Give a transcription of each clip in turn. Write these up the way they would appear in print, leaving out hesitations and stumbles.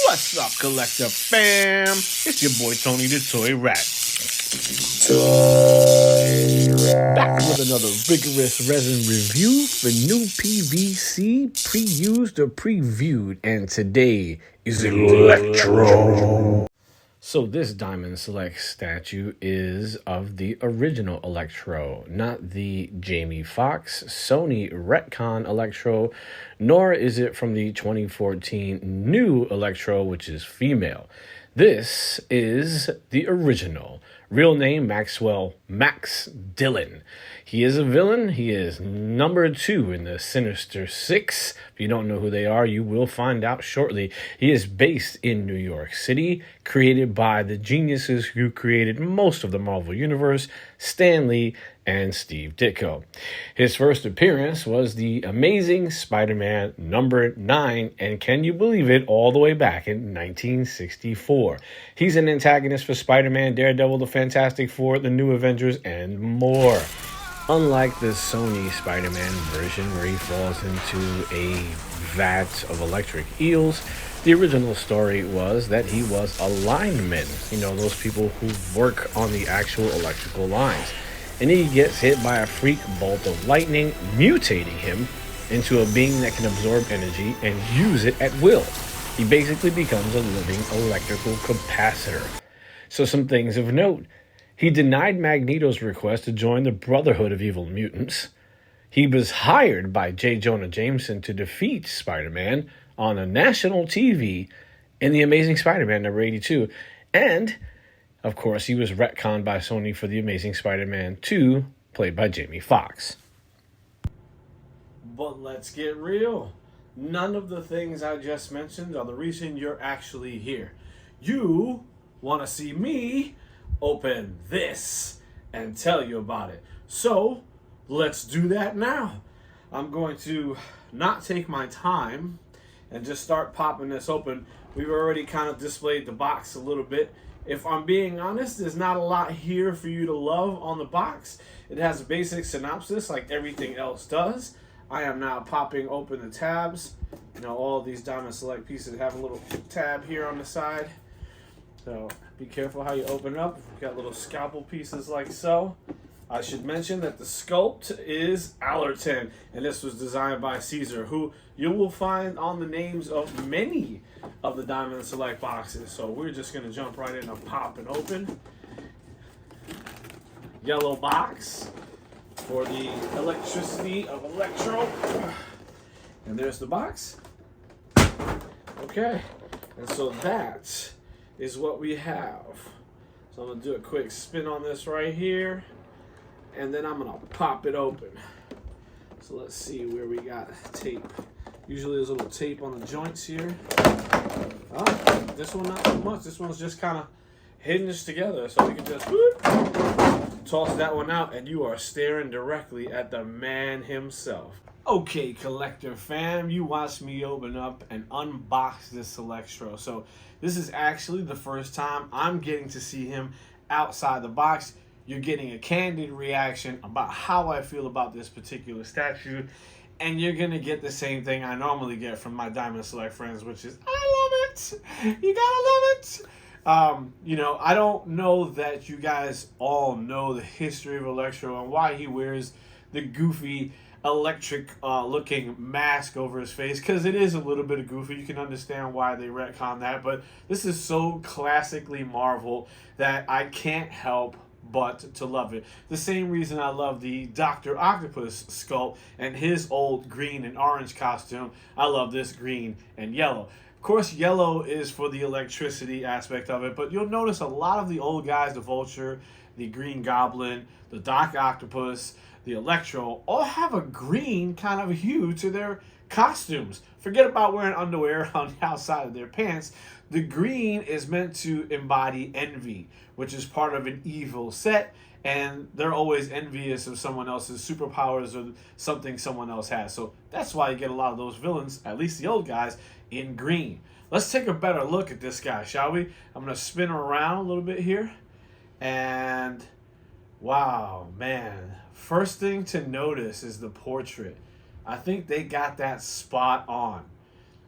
What's up, Collector fam? It's your boy Tony the Toy Rat. Back with another rigorous resin review for new PVC, pre-used or previewed, and today is ELECTRO. So this Diamond Select statue is of the original ELECTRO, not the Jamie Foxx Sony retcon ELECTRO, nor is it from the 2014 new ELECTRO, which is female. This is the original. Real name Maxwell Max Dillon. He is a villain. He is number 2 in the Sinister Six. If you don't know who they are, you will find out shortly. He is based in New York City, created by the geniuses who created most of the Marvel Universe, Stan Lee and Steve Ditko. His first appearance was the Amazing Spider-Man number 9, and can you believe it, all the way back in 1964. He's an antagonist for Spider-Man, Daredevil, the Fantastic Four, the New Avengers, and more. Unlike the Sony Spider-Man version where he falls into a vat of electric eels, the original story was that he was a lineman. You know, those people who work on the actual electrical lines. And he gets hit by a freak bolt of lightning, mutating him into a being that can absorb energy and use it at will. He basically becomes a living electrical capacitor. So some things of note. He denied Magneto's request to join the Brotherhood of Evil Mutants. He was hired by J. Jonah Jameson to defeat Spider-Man on a national TV in The Amazing Spider-Man number 82. And, of course, he was retconned by Sony for The Amazing Spider-Man 2, played by Jamie Foxx. But let's get real. None of the things I just mentioned are the reason you're actually here. You want to see me open this and tell you about it. So, let's do that now. I'm going to not take my time and just start popping this open. We've already kind of displayed the box a little bit. If I'm being honest, there's not a lot here for you to love on the box. It has a basic synopsis like everything else does. I am now popping open the tabs. You know, all of these Diamond Select pieces have a little tab here on the side. So be careful how you open it up. We've got little scalpel pieces like so. I should mention that the sculpt is Allerton, and this was designed by Caesar, who you will find on the names of many of the Diamond Select boxes. So we're just going to jump right in and pop and open. Yellow box for the electricity of ELECTRO. And there's the box. Okay, and so that is what we have. So I'm going to do a quick spin on this right here. And then I'm going to pop it open. So let's see where we got tape. Usually there's a little tape on the joints here. Oh, this one not so much. This one's just kind of hinged together. So we can just whoop, toss that one out and you are staring directly at the man himself. Okay, Collector fam, you watched me open up and unbox this ELECTRO. So this is actually the first time I'm getting to see him outside the box. You're getting a candid reaction about how I feel about this particular statue. And you're going to get the same thing I normally get from my Diamond Select friends, which is, I love it. You gotta love it. You know, I don't know that you guys all know the history of ELECTRO and why he wears the goofy electric looking mask over his face, because it is a little bit of goofy. You can understand why they retcon that, but this is so classically Marvel that I can't help but to love it. The same reason I love the Dr. Octopus sculpt and his old green and orange costume. I love this green and yellow. Of course, yellow is for the electricity aspect of it, but you'll notice a lot of the old guys, the Vulture, the Green Goblin, the Doc Octopus, the ELECTRO, all have a green kind of hue to their costumes. Forget about wearing underwear on the outside of their pants. The green is meant to embody envy, which is part of an evil set, and they're always envious of someone else's superpowers or something someone else has. So that's why you get a lot of those villains, at least the old guys, in green. Let's take a better look at this guy, shall we? I'm going to spin around a little bit here. And wow, man. First thing to notice is the portrait. I think they got that spot on.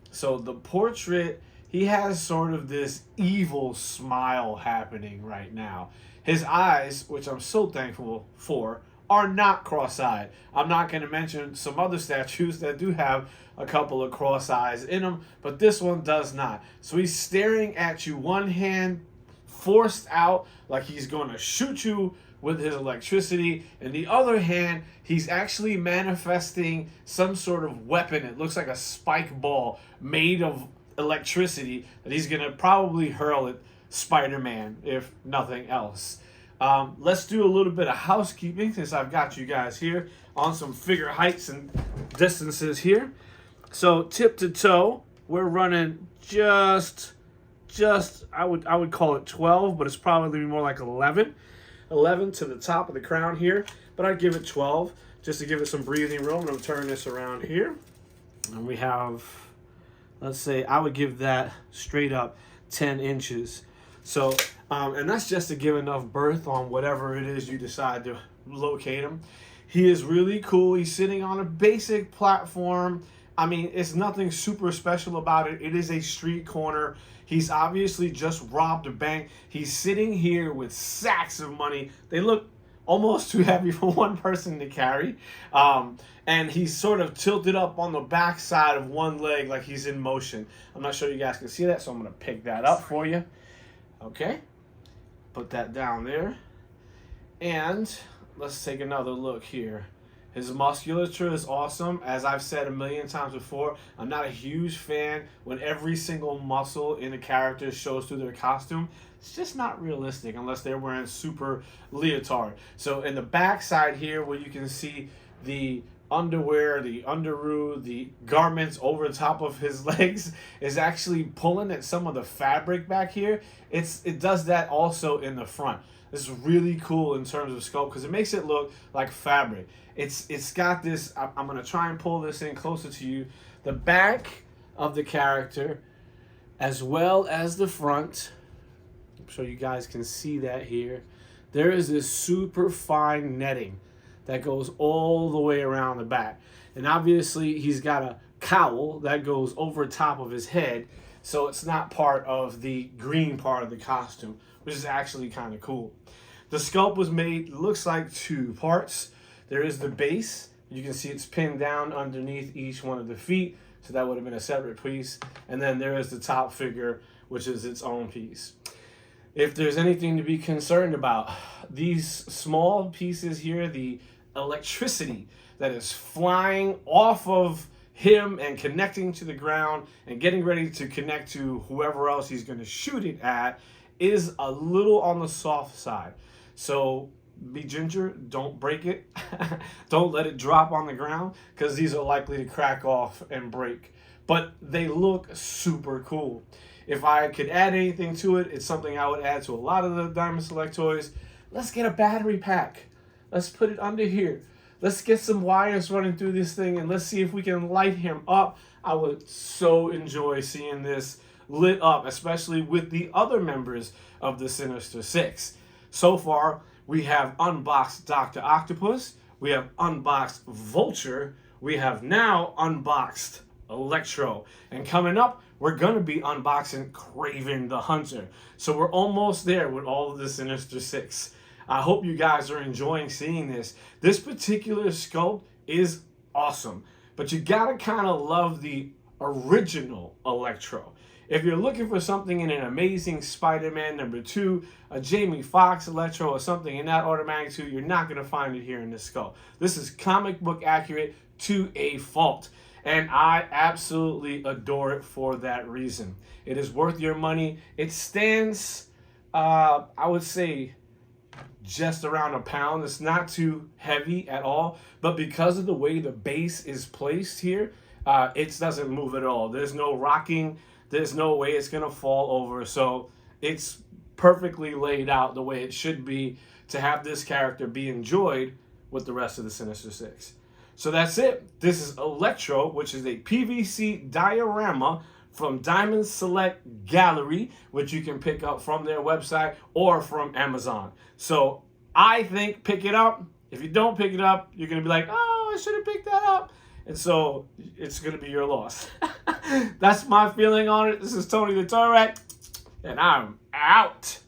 So the portrait, he has sort of this evil smile happening right now. His eyes, which I'm so thankful for, are not cross-eyed. I'm not going to mention some other statues that do have a couple of cross eyes in them, but this one does not. So he's staring at you, one hand forced out like he's going to shoot you with his electricity, and the other hand he's actually manifesting some sort of weapon. It looks like a spike ball made of electricity that he's going to probably hurl at Spider-Man, if nothing else. Let's do a little bit of housekeeping since I've got you guys here on some figure heights and distances here. So tip to toe, we're running just I would call it 12, but it's probably more like 11 to the top of the crown here, but I'd give it 12 just to give it some breathing room. I'm going to turn this around here, and we have, let's say, I would give that straight up 10 inches. So, and that's just to give enough berth on whatever it is you decide to locate him. He is really cool. He's sitting on a basic platform. I mean, it's nothing super special about it. It is a street corner. He's obviously just robbed a bank. He's sitting here with sacks of money. They look almost too heavy for one person to carry. And he's sort of tilted up on the back side of one leg like he's in motion. I'm not sure you guys can see that, so I'm going to pick that up for you. Okay. Put that down there. And let's take another look here. His musculature is awesome. As I've said a million times before, I'm not a huge fan when every single muscle in a character shows through their costume. It's just not realistic unless they're wearing super leotard. So in the back side here where you can see the underwear, the underoos, the garments over top of his legs is actually pulling at some of the fabric back here. It does that also in the front. This is really cool in terms of sculpt because it makes it look like fabric. It's got this, I'm going to try and pull this in closer to you. The back of the character as well as the front. I'm sure you guys can see that here. There is this super fine netting that goes all the way around the back. And obviously he's got a cowl that goes over top of his head. So it's not part of the green part of the costume, which is actually kind of cool. The sculpt was made, looks like two parts. There is the base. You can see it's pinned down underneath each one of the feet. So that would have been a separate piece. And then there is the top figure, which is its own piece. If there's anything to be concerned about, these small pieces here, the electricity that is flying off of him and connecting to the ground and getting ready to connect to whoever else he's going to shoot it at, is a little on the soft side. So be ginger, don't break it. Don't let it drop on the ground because these are likely to crack off and break. But they look super cool. If I could add anything to it, it's something I would add to a lot of the Diamond Select toys. Let's get a battery pack. Let's put it under here. Let's get some wires running through this thing and let's see if we can light him up. I would so enjoy seeing this lit up, especially with the other members of the Sinister Six. So far, we have unboxed Dr. Octopus, we have unboxed Vulture, we have now unboxed Electro. And coming up, we're going to be unboxing Kraven the Hunter. So we're almost there with all of the Sinister Six. I hope you guys are enjoying seeing this. This particular sculpt is awesome, but you gotta kind of love the original Electro. If you're looking for something in an Amazing Spider-Man #2, a Jamie Foxx Electro, or something in that order of magnitude, you're not going to find it here in this sculpt. This is comic book accurate to a fault, and I absolutely adore it for that reason. It is worth your money. It stands, I would say, just around a pound. It's not too heavy at all, but because of the way the base is placed here, it doesn't move at all. There's no rocking. There's no way it's going to fall over. So it's perfectly laid out the way it should be to have this character be enjoyed with the rest of the Sinister Six. So that's it. This is Electro, which is a PVC diorama from Diamond Select Gallery, which you can pick up from their website or from Amazon. So I think pick it up. If you don't pick it up, you're going to be like, oh, I should have picked that up. And so it's going to be your loss. That's my feeling on it. This is Tony the Toy Rat, and I'm out.